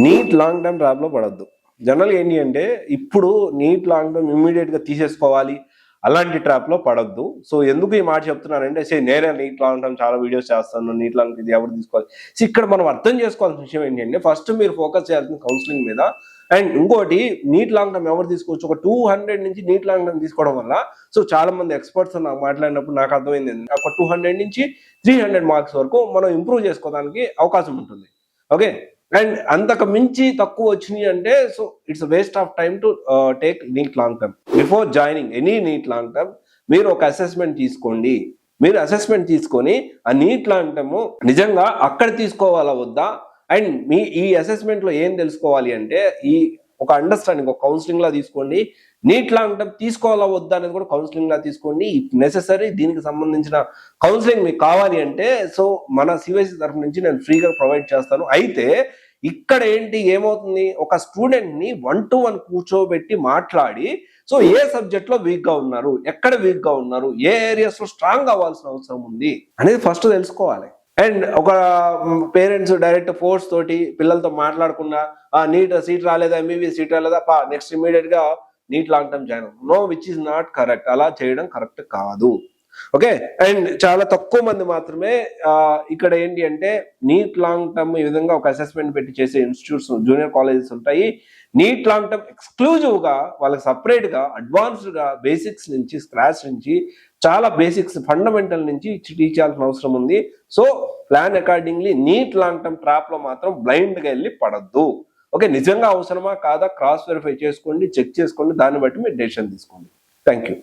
Neat long term trap లో పడద్దు. General ఏంటి అంటే ఇప్పుడు నీట్ లాంగ్ టర్మ్ ఇమ్మీడియట్ గా తీసేసుకోవాలి అలాంటి ట్రాప్ లో పడద్దు. సో ఎందుకు ఈ మాట చెప్తున్నానంటే నేనే నీట్ లాంగ్ టర్మ్ చాలా వీడియోస్ చేస్తాను, నీట్ లాంగ్ ఇది ఎవరు తీసుకోవాలి. సో ఇక్కడ మనం అర్థం చేసుకోవాల్సిన విషయం ఏంటంటే ఫస్ట్ మీరు ఫోకస్ చేయాల్సిన కౌన్సిలింగ్ మీద. అండ్ ఇంకోటి నీట్ లాంగ్ టర్మ్ ఎవరు తీసుకోవచ్చు, ఒక 200 నుంచి నీట్ లాంగ్ టర్మ్ తీసుకోవడం వల్ల సో చాలా మంది ఎక్స్పర్ట్స్ నాకు మాట్లాడినప్పుడు నాకు అర్థమైంది ఒక 200 నుంచి 300 మార్క్స్ వరకు మనం ఇంప్రూవ్ చేసుకోవడానికి అవకాశం ఉంటుంది. ఓకే, అండ్ అంతకు మించి తక్కువ వచ్చినాయి అంటే so it's waste of time to take neat long term. Before joining any neat long term మీరు ఒక అసెస్మెంట్ తీసుకోండి. మీరు అసెస్మెంట్ తీసుకొని ఆ నీట్ లాంగ్ టర్మ్ నిజంగా అక్కడ తీసుకోవాలా వద్దా, అండ్ మీ ఈ అసెస్మెంట్ లో ఏం తెలుసుకోవాలి అంటే ఈ ఒక అండర్స్టాండింగ్ ఒక కౌన్సిలింగ్ లా తీసుకోండి. నీట్ లాంగ్ టర్మ్ తీసుకోవాలా వద్దా అనేది కూడా కౌన్సిలింగ్ లా తీసుకోండి. ఇఫ్ నెసెసరీ దీనికి సంబంధించిన కౌన్సిలింగ్ మీకు కావాలి అంటే సో మన సిబిఎస్ఈ తరఫు నుంచి నేను ఫ్రీగా ప్రొవైడ్ చేస్తాను. అయితే ఇక్కడ ఏంటి ఏమవుతుంది, ఒక స్టూడెంట్ ని 1-to-1 కూర్చోబెట్టి మాట్లాడి సో ఏ సబ్జెక్ట్ లో వీక్ గా ఉన్నారు, ఎక్కడ వీక్ గా ఉన్నారు, ఏ ఏరియాస్ లో స్ట్రాంగ్ అవ్వాల్సిన అవసరం ఉంది అనేది ఫస్ట్ తెలుసుకోవాలి. అండ్ ఒక పేరెంట్స్ డైరెక్ట్ ఫోర్స్ తోటి పిల్లలతో మాట్లాడకుండా నీట్ సీట్ రాలేదా, ఎంబీబీఎస్ సీట్ రాలేదా, నెక్స్ట్ ఇమీడియట్ గా నీట్ లాంగ్ టర్మ్ జాయిన్ అవ్వం. No, which is not correct. అలా చేయడం కరెక్ట్ కాదు. ఓకే, అండ్ చాలా తక్కువ మంది మాత్రమే ఇక్కడ ఏంటి అంటే నీట్ లాంగ్ టర్మ్ ఈ విధంగా ఒక అసెస్మెంట్ పెట్టి చేసే ఇన్స్టిట్యూట్స్ జూనియర్ కాలేజెస్ ఉంటాయి. నీట్ లాంగ్ టర్మ్ ఎక్స్క్లూజివ్ గా వాళ్ళకి సపరేట్ గా అడ్వాన్స్డ్ గా బేసిక్స్ నుంచి స్క్రాచ్ నుంచి చాలా బేసిక్స్ ఫండమెంటల్ నుంచి టీచ్ చేయాల్సిన అవసరం ఉంది. So plan accordingly neat long term trap లో మాత్రం బ్లైండ్ గా వెళ్ళి పడద్దు. ఓకే, నిజంగా అవసరమా కాదా క్రాస్ వెరిఫై చేసుకోండి, చెక్ చేసుకోండి, దాన్ని బట్టి మీరు డెసిషన్ తీసుకోండి. Thank you.